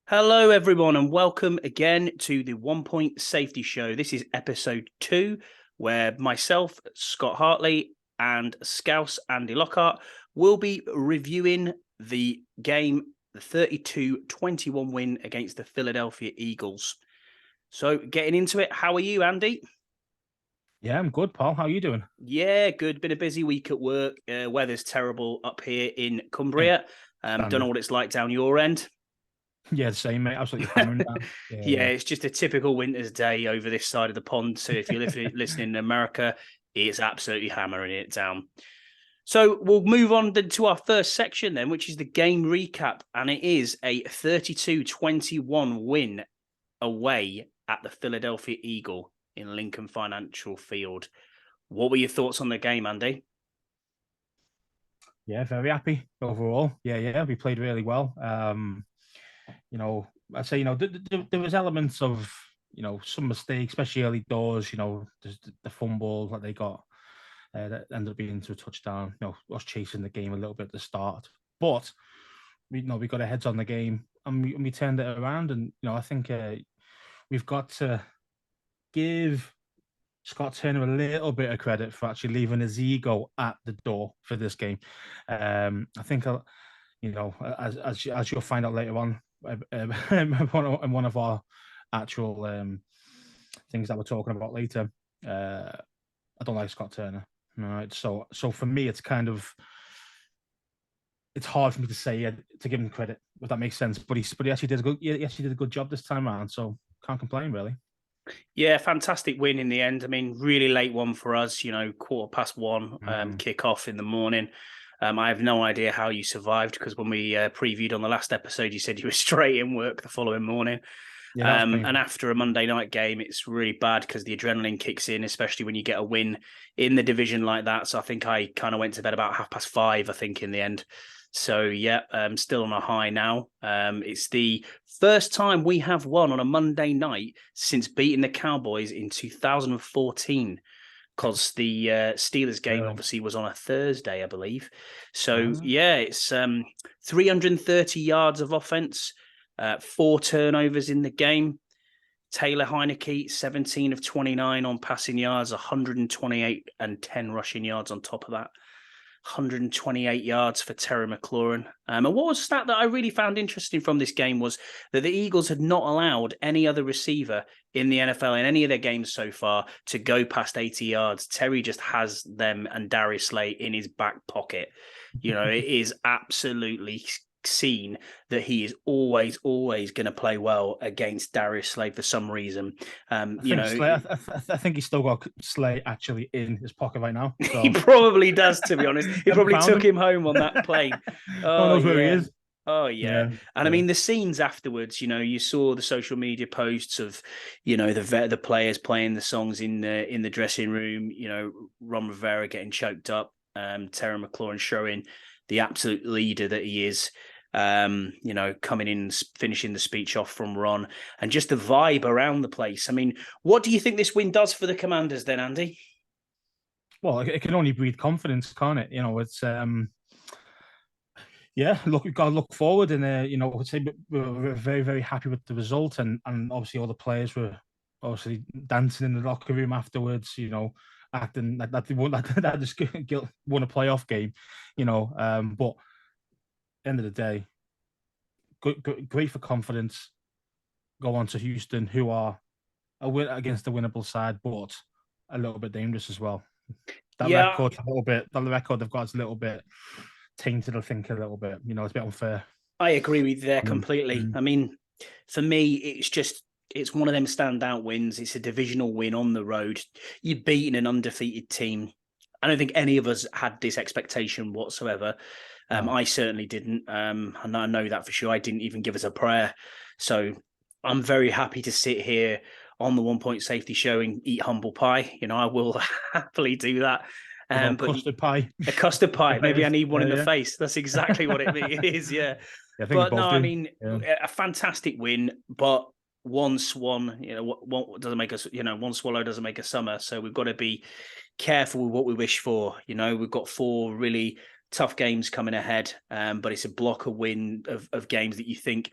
Hello, everyone, and welcome again to the 1 Point Safety Show. This is episode 2, where myself, Scott Hartley, and Scouse Andy Lockhart will be reviewing the game, the 32-21 win against the Philadelphia Eagles. So, getting into it, how are you, Andy? Yeah, I'm good, Paul. How are you doing? Yeah, good. Been a busy week at work. Weather's terrible up here in Cumbria. Don't know Standard. what it's like down your end. Yeah, the same, mate. Absolutely hammering down. Yeah, Yeah. it's just a typical winter's day over this side of the pond. So if you're listening in America, it's absolutely hammering it down. So we'll move on to our first section then, which is the game recap. And it is a 32-21 win away at the Philadelphia Eagle in Lincoln Financial Field. What were your thoughts on the game, Andy? Yeah, very happy overall. Yeah, we played really well. I'd say, there was elements of, some mistakes, especially early doors, there's the fumble that they got that ended up being into a touchdown, us chasing the game a little bit at the start. But, we got our heads on the game and we turned it around. And, I think we've got to give Scott Turner a little bit of credit for actually leaving his ego at the door for this game. I think, as you'll find out later on, in one of our actual things that we're talking about later, I don't like Scott Turner. All right, so for me, it's hard for me to say to give him credit, if that makes sense. But he actually did a good job this time around, so can't complain really. Yeah, fantastic win in the end. I mean, really late one for us, 1:15 kick-off in the morning. I have no idea how you survived because when we previewed on the last episode, you said you were straight in work the following morning. Yeah, that was painful. And after a Monday night game, it's really bad because the adrenaline kicks in, especially when you get a win in the division like that. So I think I kind of went to bed about 5:30, I think, in the end. So, yeah, still on a high now. It's the first time we have won on a Monday night since beating the Cowboys in 2014, because the Steelers game obviously was on a Thursday, I believe. So, yeah, it's 330 yards of offense, 4 turnovers in the game. Taylor Heinicke, 17 of 29 on passing yards, 128 and 10 rushing yards on top of that. 128 yards for Terry McLaurin. And what was a stat that I really found interesting from this game was that the Eagles had not allowed any other receiver in the NFL in any of their games so far to go past 80 yards. Terry just has them and Darius Slay in his back pocket. It is absolutely seen that he is always going to play well against Darius Slay for some reason. I think he's still got Slay actually in his pocket right now. So. He probably does, to be honest. He probably took him home on that plane. Oh, knows where he is. Oh, yeah. And I mean, the scenes afterwards, you saw the social media posts of, the players playing the songs in the dressing room, Ron Rivera getting choked up, Terry McLaurin showing the absolute leader that he is. Coming in, finishing the speech off from Ron, and just the vibe around the place. I mean, what do you think this win does for the Commanders then, Andy? Well, it can only breed confidence, can't it? It's we've got to look forward, and I'd say we're very, very happy with the result, and obviously all the players were obviously dancing in the locker room afterwards, acting that they won that just won a playoff game, but end of the day, great for confidence. Go on to Houston, who are a win against the winnable side, but a little bit dangerous as well. That record they've got is a little bit tainted, I think, a little bit. It's a bit unfair. I agree with you there completely. I mean, for me, it's one of them standout wins. It's a divisional win on the road. You've beaten an undefeated team. I don't think any of us had this expectation whatsoever. No. I certainly didn't. And I know that for sure. I didn't even give us a prayer. So I'm very happy to sit here on the 1 Point Safety Show and eat humble pie. I will happily do that. But custard pie. A custard pie. Maybe I need one in the face. That's exactly what it is. Yeah. But no, I mean, a fantastic win, but one swan, what doesn't make us, one swallow doesn't make a summer. So we've got to be careful with what we wish for. We've got 4 really tough games coming ahead, but it's a block of win of games that you think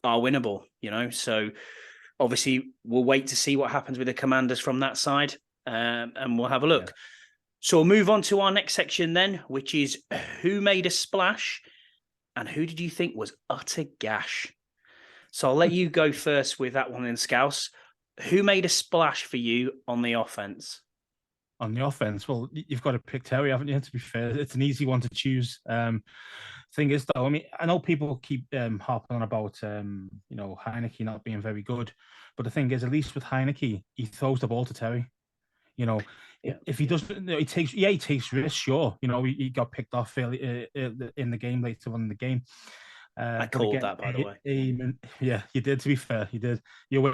are winnable, So obviously we'll wait to see what happens with the Commanders from that side, and we'll have a look. Yeah. So we'll move on to our next section then, which is who made a splash and who did you think was utter gash? So I'll let you go first with that one in Scouse. Who made a splash for you on the offense? On the offense, well, you've got to pick Terry, haven't you? To be fair, it's an easy one to choose. Thing is, though, I mean, I know people keep harping on about Heinicke not being very good, but the thing is, at least with Heinicke, he throws the ball to Terry. If he doesn't, he takes risks. Sure, he got picked off fairly in the game later on in the game. I called that, by the way. Yeah, you did. To be fair, you did. You were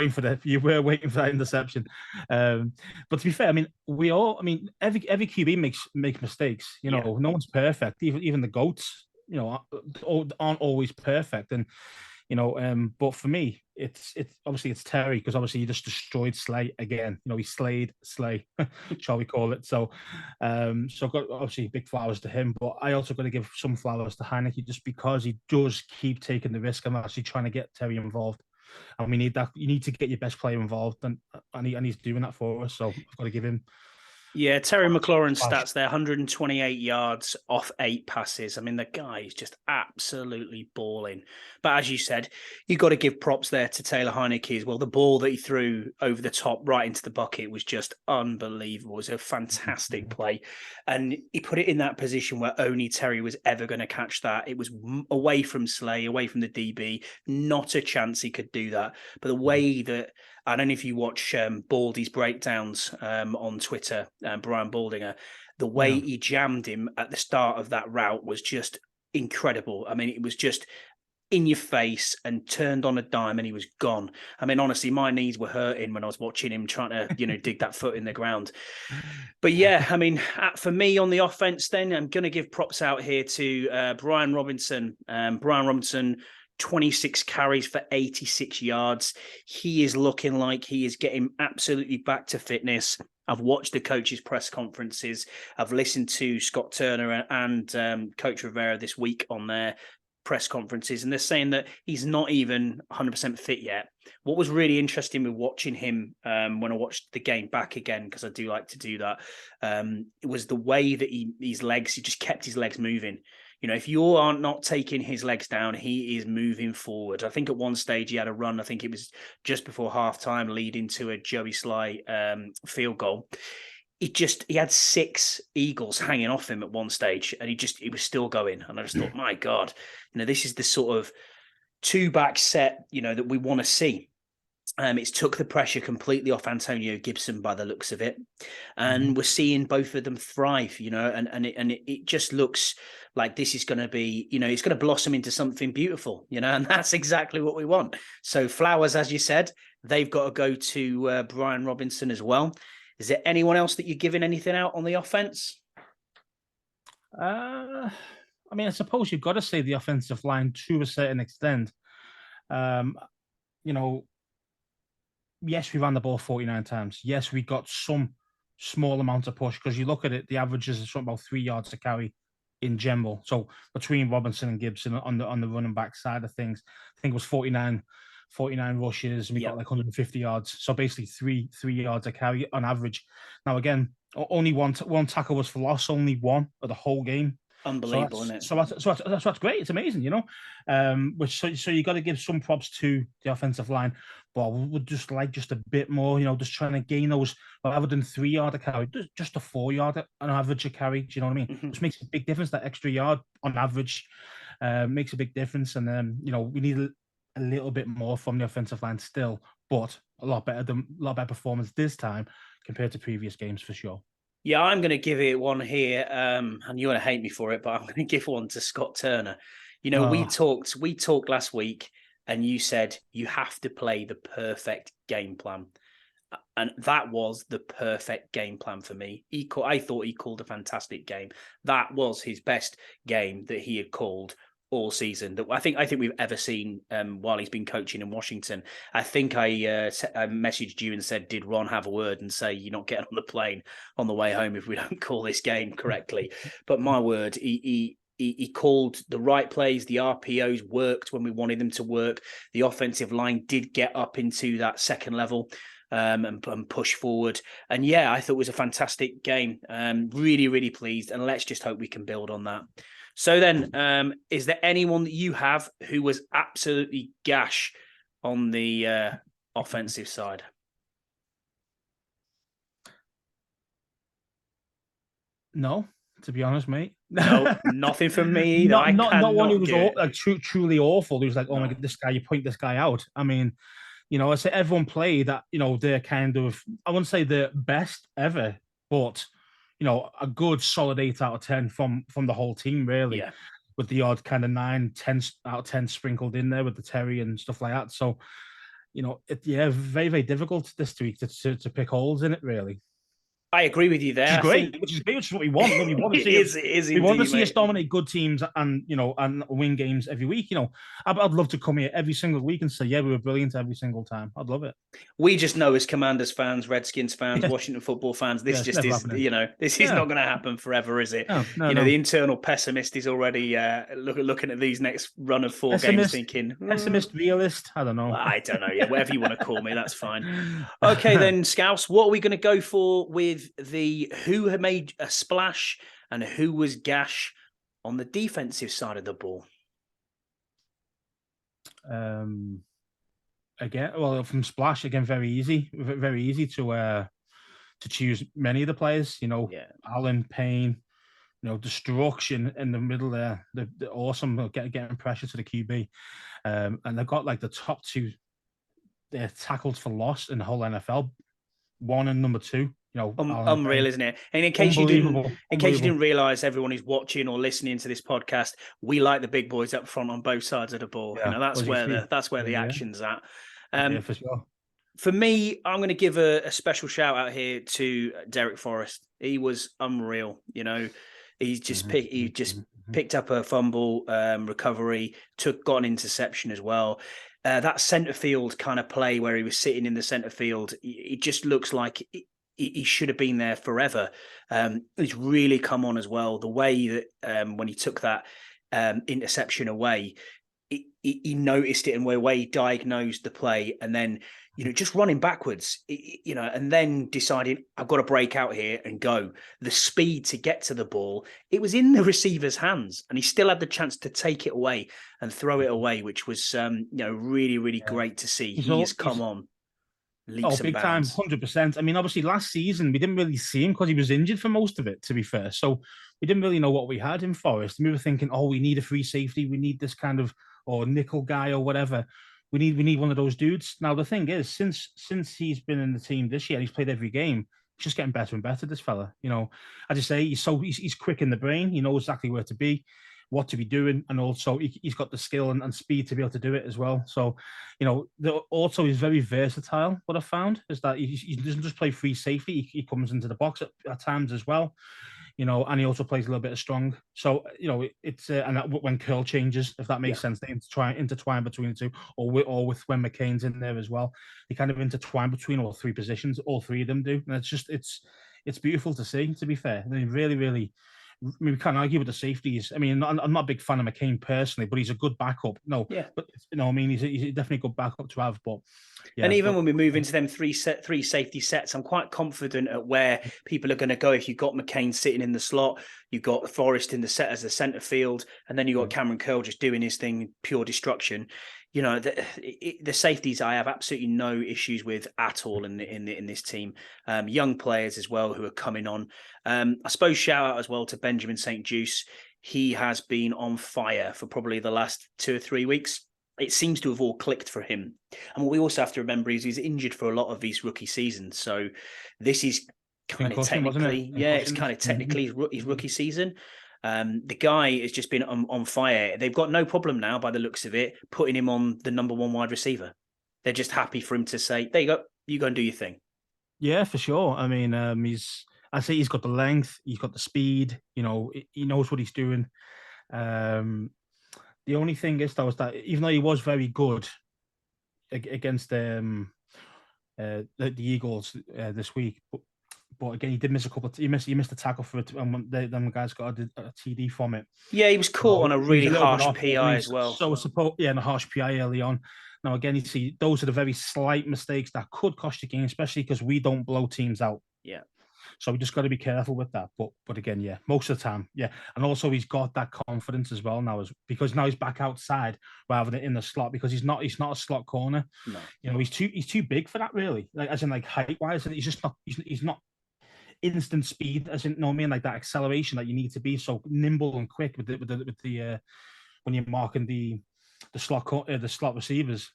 waiting for that interception. But to be fair, I mean, every QB makes mistakes. No one's perfect. Even the goats, aren't always perfect. And but for me, it's obviously it's Terry, because obviously he just destroyed Slay again. He slayed Slay, shall we call it? So, so I've got obviously big flowers to him, but I also got to give some flowers to Heinicke, just because he does keep taking the risk and actually trying to get Terry involved. And we need that. You need to get your best player involved, and he's doing that for us. So I've got to give him. Yeah, Terry McLaurin's stats there, 128 yards off 8 passes. I mean, the guy is just absolutely balling. But as you said, you've got to give props there to Taylor Heinicke as well. The ball that he threw over the top right into the bucket was just unbelievable. It was a fantastic play. And he put it in that position where only Terry was ever going to catch that. It was away from Slay, away from the DB. Not a chance he could do that. But the way that, I don't know if you watch Baldy's breakdowns on Twitter, Brian Baldinger, the way he jammed him at the start of that route was just incredible. I mean, it was just in your face and turned on a dime and he was gone. I mean, honestly, my knees were hurting when I was watching him trying to, dig that foot in the ground. But yeah, I mean, for me on the offense then, I'm going to give props out here to Brian Robinson. Brian Robinson, 26 carries for 86 yards. He is looking like he is getting absolutely back to fitness. I've watched the coaches' press conferences. I've listened to Scott Turner and Coach Rivera this week on their press conferences, and they're saying that he's not even 100% fit yet. What was really interesting with watching him when I watched the game back again, because I do like to do that, it was the way that he just kept his legs moving. If you are not taking his legs down, he is moving forward. I think at one stage he had a run, I think it was just before halftime, leading to a Joey Sly field goal. He had 6 Eagles hanging off him at one stage, and he was still going. And I just thought, my God, this is the sort of 2-back set, that we want to see. It's took the pressure completely off Antonio Gibson by the looks of it. And we're seeing both of them thrive, and it just looks like this is going to be, it's going to blossom into something beautiful, and that's exactly what we want. So flowers, as you said, they've got to go to Brian Robinson as well. Is there anyone else that you're giving anything out on the offense? I suppose you've got to say the offensive line to a certain extent. Yes, we ran the ball 49 times. Yes, we got some small amount of push, because you look at it, the averages are about 3 yards a carry in general. So between Robinson and Gibson on the running back side of things, I think it was 49 rushes, and we got like 150 yards. So basically 3 yards a carry on average. Now again, only one tackle was for loss, only one of the whole game. Unbelievable, isn't it? So that's great. It's amazing, So you got to give some props to the offensive line, but I would just like just a bit more, just trying to gain those rather than 3 yard a carry, just a 4 yard on average a carry. Do you know what I mean? Which makes a big difference. That extra yard on average makes a big difference, and we need a little bit more from the offensive line still, but a lot better performance this time compared to previous games for sure. Yeah, I'm going to give it one here, and you're going to hate me for it, but I'm going to give one to Scott Turner. We talked last week, and you said you have to play the perfect game plan, and that was the perfect game plan for me. I thought he called a fantastic game. That was his best game that he had called all season that I think we've ever seen while he's been coaching in Washington. I think I messaged you and said, did Ron have a word and say you're not getting on the plane on the way home if we don't call this game correctly? But my word, he He called the right plays. The RPOs worked when we wanted them to work. The offensive line did get up into that second level and push forward. And yeah, I thought it was a fantastic game. Really, really pleased. And let's just hope we can build on that. So then, is there anyone that you have who was absolutely gash on the offensive side? No, to be honest, mate. No, nothing from me either. Not one who was like truly awful. Who was like, oh my god, this guy, you point this guy out. I mean, I say everyone played that, they're kind of, I wouldn't say the best ever, but a good solid 8 out of 10 from the whole team, really. Yeah. With the odd kind of 9, 10 out of 10 sprinkled in there with the Terry and stuff like that. So, very, very difficult this week to pick holes in it, really. I agree with you there. Which is great, which is what we want. We want to see us dominate good teams and and win games every week. I'd love to come here every single week and say, yeah, we were brilliant every single time. I'd love it. We just know as Commanders fans, Redskins fans, Washington football fans, this is not going to happen forever, is it? No. The internal pessimist is already looking at these next run of 4 games thinking... Pessimist, realist, I don't know. I don't know. Yeah, whatever you want to call me, that's fine. Okay, then, Scouse, what are we going to go for with the who had made a splash and who was gash on the defensive side of the ball? Again, well, from splash again, very easy to choose many of the players. Allen, Payne, destruction in the middle there. The awesome getting pressure to the QB, and they've got like the top 2 tackles for loss in the whole NFL. 1 and number 2. Unreal, isn't it? And in case you didn't realize, everyone who's watching or listening to this podcast, we like the big boys up front on both sides of the ball. Yeah. That's where the action's at. For sure. For me, I'm going to give a special shout out here to Derek Forrest. He was unreal. He's just picked up a fumble recovery, got an interception as well. That center field kind of play where he was sitting in the center field, it just looks like he should have been there forever. He's really come on as well. The way that when he took that interception away, he noticed it, and the way he diagnosed the play, and then just running backwards, and then deciding, I've got to break out here and go. The speed to get to the ball, it was in the receiver's hands, and he still had the chance to take it away and throw it away, which was really, really great to see. He's come on. Big time, 100%. I mean, obviously, last season we didn't really see him because he was injured for most of it, to be fair. So we didn't really know what we had in Forrest. And we were thinking, we need a free safety, we need this kind of or nickel guy or whatever. We need one of those dudes. Now the thing is, since he's been in the team this year, he's played every game. He's just getting better and better. This fella, as I say, he's quick in the brain. He knows exactly where to be, what to be doing, and also he's got the skill and speed to be able to do it as well. So, also he's very versatile. What I found is that he doesn't just play free safety. He comes into the box at times as well. And he also plays a little bit of strong. So, it's and that when curl changes, if that makes sense, they intertwine between the two, or with when McCain's in there as well, they kind of intertwine between all 3 positions. All 3 of them do, and it's beautiful to see. To be fair, I mean, really, really. We can't argue with the safeties. I mean, I'm not a big fan of McCain personally, but he's a good backup. But I mean, he's definitely a good backup to have. But and even when we move into them three safety sets, I'm quite confident at where people are going to go. If you've got McCain sitting in the slot, you've got Forrest in the set as the center field, and then you've got Cameron Curl just doing his thing, pure destruction. The safeties I have absolutely no issues with at all in this team. Young players as well who are coming on. I suppose shout out as well to Benjamin St-Juste. He has been on fire for probably the last 2 or 3 weeks. It seems to have all clicked for him. And what we also have to remember is he's injured for a lot of his rookie seasons. So this is kind of technically, it's kind of technically his rookie season. The guy has just been on fire. They've got no problem now, by the looks of it, putting him on the number 1 wide receiver. They're just happy for him to say, there you go, you go and do your thing. Yeah, for sure. I mean, he's got the length, he's got the speed, he knows what he's doing. The only thing is, though, is that even though he was very good against the Eagles this week, but again, he did miss a couple. He missed a tackle for it, and then the guys got a TD from it. Yeah, he was caught on a really harsh PI as well. So and a harsh PI early on. Now again, you see those are the very slight mistakes that could cost the game, especially because we don't blow teams out. Yeah. So we just got to be careful with that. But again, yeah, most of the time, yeah. And also he's got that confidence as well now, because now he's back outside rather than in the slot, because he's not a slot corner. No. You know, he's too big for that, really. Like, as in, like, height wise, he's just not he's not instant speed, as in, like that acceleration that you need to be so nimble and quick with the when you're marking the slot receivers.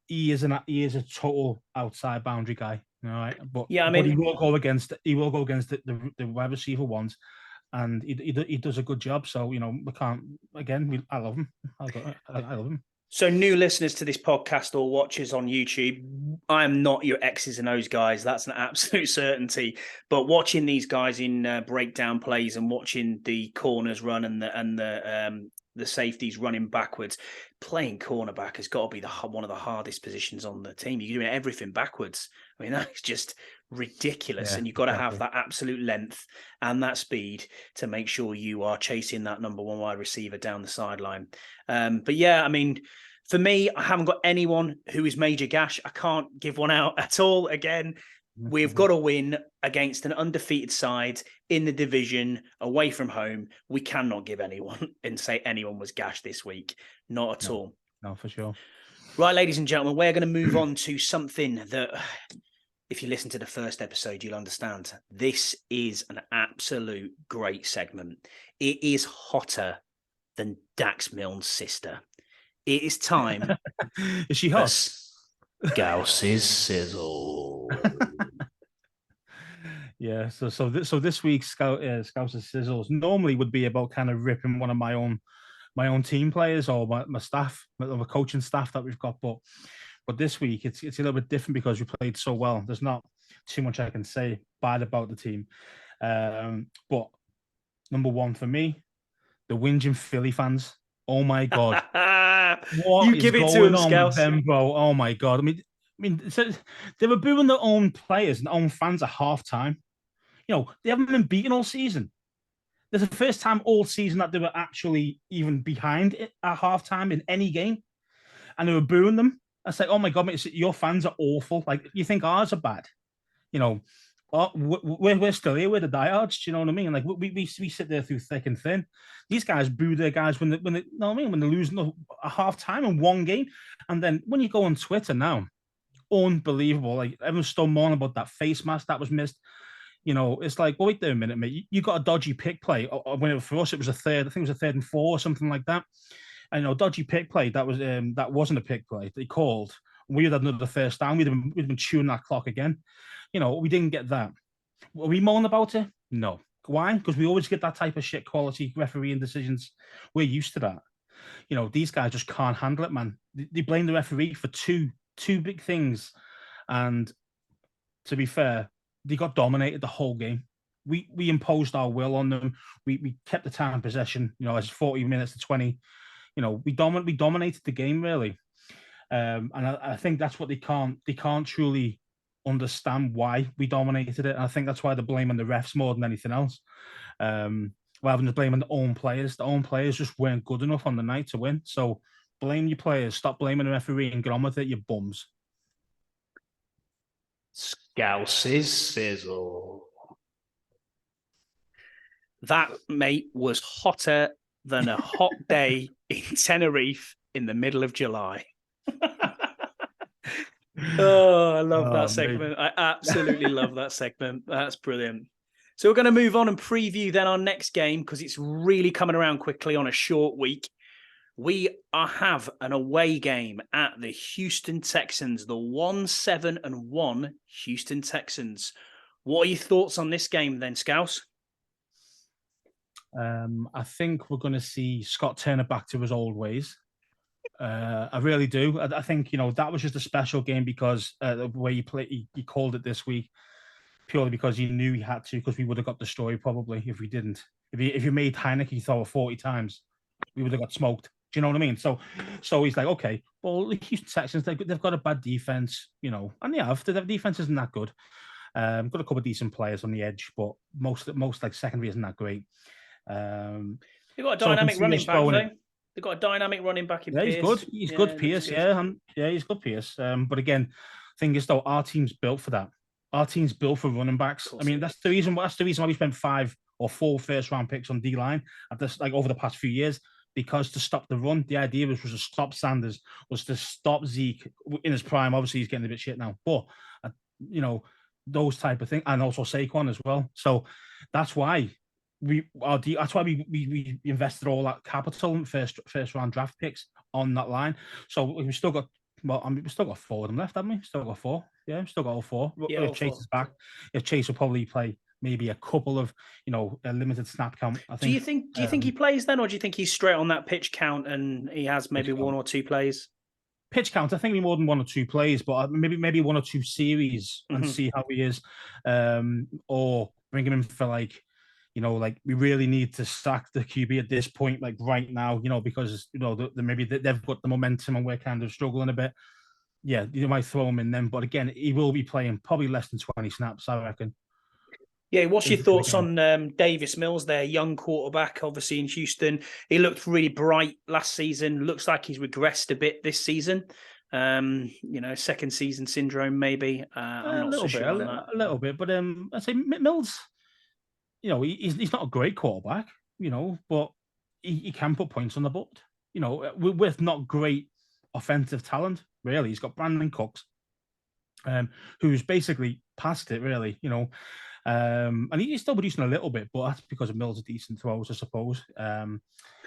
He is a total outside boundary guy. All right, but yeah, I mean, he will go against the wide receiver ones, and he does a good job. So I love him. I love him. So, new listeners to this podcast or watchers on YouTube, I am not your X's and O's guys. That's an absolute certainty. But watching these guys in breakdown plays and watching the corners run and the safeties running backwards, playing cornerback has got to be one of the hardest positions on the team. You're doing everything backwards. I mean, that's just ridiculous. And you've got to have that absolute length and that speed to make sure you are chasing that number one wide receiver down the sideline. But yeah, I mean, for me, I haven't got anyone who is major gash. I can't give one out at all. Again, we've got to win against an undefeated side in the division away from home. We cannot give anyone and say anyone was gashed this week. Not at all. No, for sure. Right, ladies and gentlemen, we're going to move on to something that, if you listen to the first episode, you'll understand. This is an absolute great segment. It is hotter than Dax Milne's sister. It is time. Is she hot? Scous's sizzle. Yeah. So this week's Scous's sizzles normally would be about kind of ripping one of my own team players or my staff, the coaching staff that we've got, but this week it's a little bit different because we played so well. There's not too much I can say bad about the team, but number one for me, the whinging Philly fans. Oh my god! What you give it to them, Scouse? Bro? Oh my god! I mean, so they were booing their own players and own fans at halftime. They haven't been beaten all season. This is the first time all season that they were actually even behind at halftime in any game, and they were booing them. I was like, oh my god, mate, your fans are awful. Like, you think ours are bad? We're still here. We're the diehards. Do you know what I mean? Like, we sit there through thick and thin. These guys boo their guys when they're losing a half time in one game, and then when you go on Twitter now, unbelievable. Like, everyone's still mourning about that face mask that was missed. It's like, well, wait there a minute, mate. You got a dodgy pick play. When for us, it was a third. I think it was a 3rd and 4 or something like that. And dodgy pick play. That wasn't a pick play. They called. We had another first down. We'd been chewing that clock again. We didn't get that. Were we moaning about it? No. Why? Because we always get that type of shit quality refereeing decisions. We're used to that. These guys just can't handle it, man. They blame the referee for two big things. And to be fair, they got dominated the whole game. We imposed our will on them. We kept the time possession, as 40 minutes to 20. We dominated the game, really. And I think that's what they can't truly understand why we dominated it. And I think that's why they're blaming the refs more than anything else. Rather than blaming the own players. The own players just weren't good enough on the night to win. So blame your players. Stop blaming the referee and get on with it, you bums. Scous's sizzle. That, mate, was hotter than a hot day in Tenerife in the middle of July. Oh, I love that segment. I absolutely love that segment. That's brilliant. So we're going to move on and preview then our next game because it's really coming around quickly on a short week. We have an away game at the Houston Texans, the 1-7-1 Houston Texans. What are your thoughts on this game then, Scouse? I think we're going to see Scott Turner back to his old ways. I really do. I think, that was just a special game because the way he called it this week, purely because he knew he had to, because we would have got the story probably if we didn't. If you made Heineke throw it 40 times, we would have got smoked. Do you know what I mean? So he's like, okay, well, the Houston Texans, they've got a bad defense, and they have. Their defense isn't that good. Got a couple of decent players on the edge, but most like secondary isn't that great. They've got a So I can dynamic see running us back, throwing though. it. They've got a dynamic running back in Yeah, he's Pierce. good. He's Yeah, good, looks Pierce. good. Yeah, he's good, Pierce. But again, thing is though, our team's built for that. Our team's built for running backs. Of I course mean, it that's the reason. That's the reason why we spent 5 or 4 first-round picks on D line at this, like over the past few years, because to stop the run, the idea was to stop Sanders, was to stop Zeke in his prime. Obviously, he's getting a bit shit now, but you know, those type of things, and also Saquon as well. So that's why that's why we invested all that capital in first round draft picks on that line. So we've still got, well, I mean, we've still got 4 of them left, haven't we? Still got 4. Yeah, we've still got all 4. Yeah, if all Chase 4. is back, if Chase will probably play maybe a couple of, a limited snap count. I think. Do you think he plays then, or do you think he's straight on that pitch count and he has maybe 1 or 2 plays? Pitch count, I think we more than 1 or 2 plays, but maybe 1 or 2 series and see how he is, or bring him in for like we really need to sack the QB at this point, like right now, because maybe they've got the momentum and we're kind of struggling a bit. Yeah, you might throw him in then, but again, he will be playing probably less than 20 snaps, I reckon. Yeah, what's your thoughts on Davis Mills, their young quarterback, obviously in Houston? He looked really bright last season. Looks like he's regressed a bit this season. Second season syndrome, maybe. I'm not so sure on that. A little bit, but I'd say Mills, he's not a great quarterback, but he can put points on the board. With not great offensive talent, really. He's got Brandon Cooks, who's basically past it, really, and he's still producing a little bit, but that's because of Mills' decent throws, I suppose. And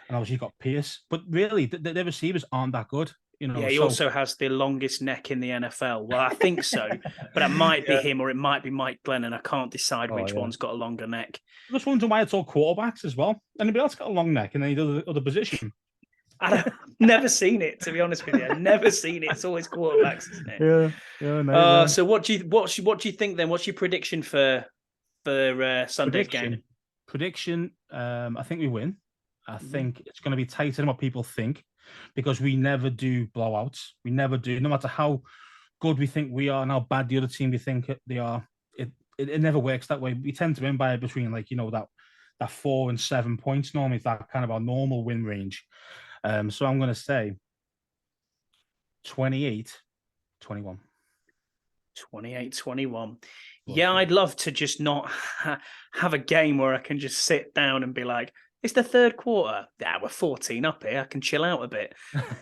obviously you've got Pierce, but really the receivers aren't that good. Yeah, he also has the longest neck in the NFL. Well, I think so, but it might be him or it might be Mike Glennon. I can't decide which one's got a longer neck. I'm just wondering why it's all quarterbacks as well. Anybody else got a long neck in any other position? I've never seen it, to be honest with you. I've never seen it. It's always quarterbacks, isn't it? Yeah. No. So what do you think then? What's your prediction for Sunday's game? Prediction. I think we win. I think it's going to be tighter than what people think, because we never do blowouts. We never do, no matter how good we think we are and how bad the other team we think they are. It never works that way. We tend to win by between that 4 and 7 points. Normally, it's that kind of our normal win range. So I'm going to say 28-21. 28-21. Yeah, I'd love to just not have a game where I can just sit down and be like, it's the third quarter. Yeah, we're 14 up here. I can chill out a bit.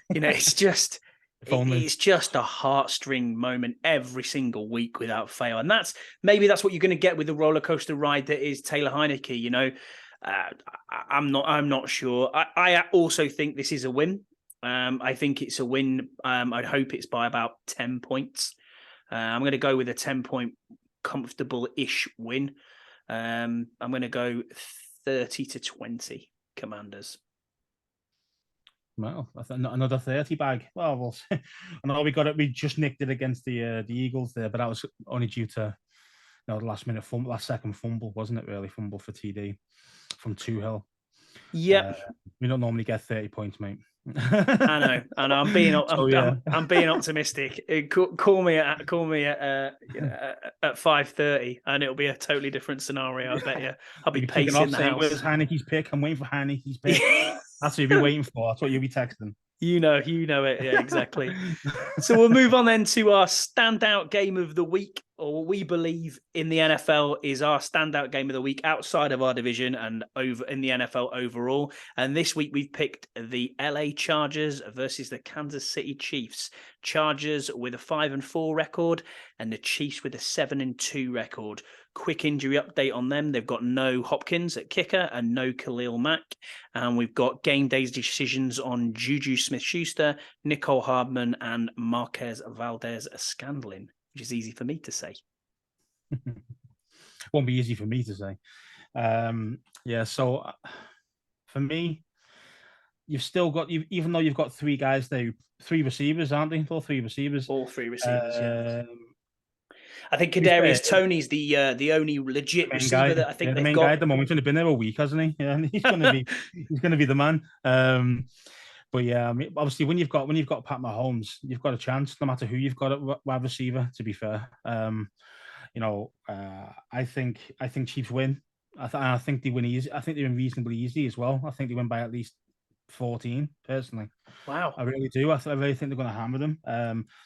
It's just it's just a heartstring moment every single week without fail. And that's what you're going to get with the roller coaster ride that is Taylor Heinicke. I'm not sure. I also think this is a win. I think it's a win. I'd hope it's by about 10 points. I'm going to go with a 10-point comfortable-ish win. I'm going to go 30-20 Commanders. Well, another 30 bag. Well, I know we just nicked it against the Eagles there, but that was only due to the last second fumble, wasn't it? Really, fumble for TD from Tuhill. Yep. We don't normally get 30 points, mate. I know. I'm being optimistic. Call me at 5:30, and it'll be a totally different scenario. I bet you. I'll be pacing the house. Where's Heinicke's pick? I'm waiting for Heinicke's pick. That's what you'll be waiting for. That's what you'll be texting. You know it. Yeah, exactly. So we'll move on then to our standout game of the week, or what we believe in the NFL is our standout game of the week outside of our division and over in the NFL overall. And this week we've picked the LA Chargers versus the Kansas City Chiefs. Chargers with a 5-4 record and the Chiefs with a 7-2 record. Quick injury update on them. They've got no Hopkins at kicker and no Khalil Mack. And we've got game days decisions on Juju Smith-Schuster, Nicole Hardman, and Marquez Valdez-Scandlin, which is easy for me to say. Won't be easy for me to say. So for me, you've still got, even though you've got 3 guys there, 3 receivers, aren't they? All 3 receivers. All 3 receivers, yeah. I think Kadarius Toney's the only legit receiver that I think they've got. The main guy at the moment. He's only been there a week, hasn't he? Yeah, he's going to be the man. But yeah, I mean, obviously, when you've got Pat Mahomes, you've got a chance, no matter who you've got at wide receiver. To be fair, I think Chiefs win. I think they win easy. I think they win reasonably easy as well. I think they win by at least 14, personally. Wow. I really do. I really think they're going to hammer them.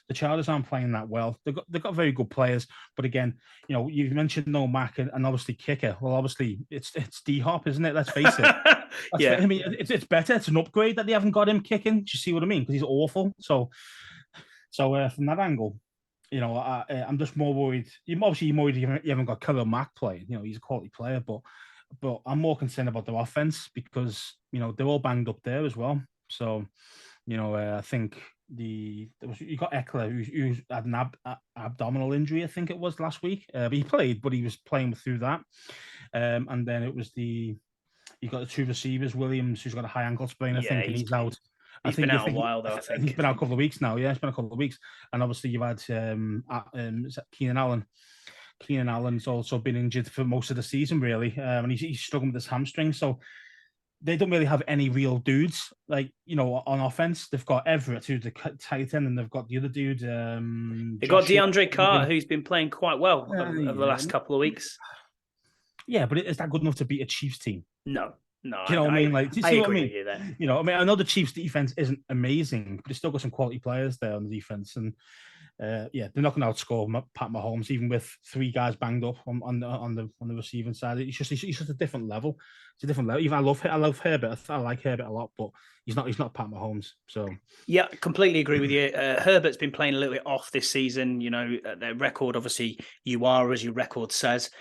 The Chargers aren't playing that well. They've got very good players, but again, you've mentioned no Mac and obviously kicker. Well, obviously it's D-Hop, isn't it? Let's face it. Yeah. I mean, it's better. It's an upgrade that they haven't got him kicking. Do you see what I mean? Because he's awful. So from that angle, I'm just more worried. You're worried you haven't got Khalil Mack playing. He's a quality player, but I'm more concerned about the offense because they're all banged up there as well. So I think you got Eckler who had an abdominal injury. I think it was last week. But he played, but he was playing through that. And then it was you got the two receivers, Williams, who's got a high ankle sprain. I think, and he's out. He's been out a while, though, I think. He's been out a couple of weeks now. Yeah, it's been a couple of weeks. And obviously, you've had Keenan Allen. Keenan Allen's also been injured for most of the season, really. And he's struggling with his hamstring. So they don't really have any real dudes, on offense. They've got Everett, who's the tight end, and they've got the other dude. They've got DeAndre Carter, who's been playing quite well over the last couple of weeks. Yeah, but is that good enough to beat a Chiefs team? No. You know what I mean? Like, do you see what I mean? With you there. I know the Chiefs' defense isn't amazing, but they've still got some quality players there on the defense, and they're not going to outscore Pat Mahomes, even with three guys banged up on the receiving side. It's just a different level. It's a different level. Even I love Herbert. I like Herbert a lot, but he's not Pat Mahomes. So yeah, completely agree with you. Herbert's been playing a little bit off this season. Their record, obviously, as your record says.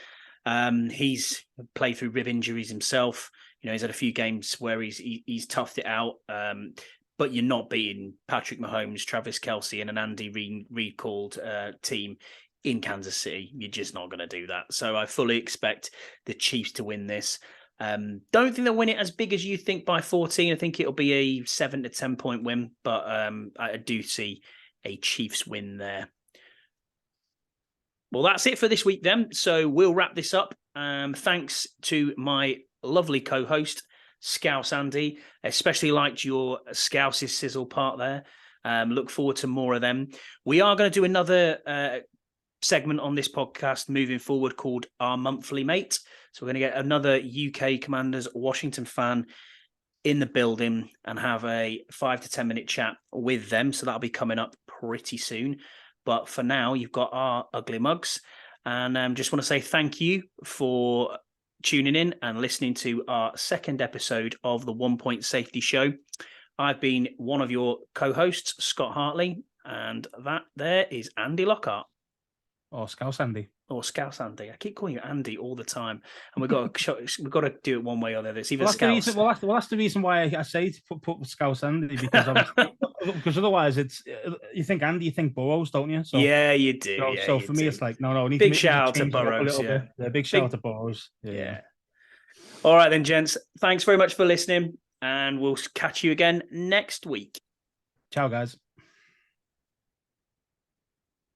He's played through rib injuries himself. He's had a few games where he's toughed it out. But you're not beating Patrick Mahomes, Travis Kelce, and an Andy Reid called team in Kansas City. You're just not going to do that. So I fully expect the Chiefs to win this. Don't think they'll win it as big as you think by 14. I think it'll be a 7 to 10 point win, but I do see a Chiefs win there. Well, that's it for this week then. So we'll wrap this up. Thanks to my lovely co-host, Scouse Andy. Especially liked your Scouse's sizzle part there. Look forward to more of them. We are going to do another segment on this podcast moving forward called Our Monthly Mate. So we're going to get another UK Commanders Washington fan in the building and have a 5 to 10 minute chat with them. So that'll be coming up pretty soon. But for now, you've got our ugly mugs. And just want to say thank you for tuning in and listening to our second episode of the 1 Point Safety Show. I've been one of your co-hosts, Scott Hartley, and that there is Andy Lockhart. Or Scouse Andy. Or Scouse Andy. I keep calling you Andy all the time, and we've got to do it one way or the other. It's either Scouse. That's the reason why I say to put Scouse Andy, because otherwise it's you think Andy, you think Burrows, don't you? So, yeah, you do. So for me, it's like no. Big shout out to Burrows. Yeah, big shout out to Burrows. Yeah. All right then, gents. Thanks very much for listening, and we'll catch you again next week. Ciao, guys.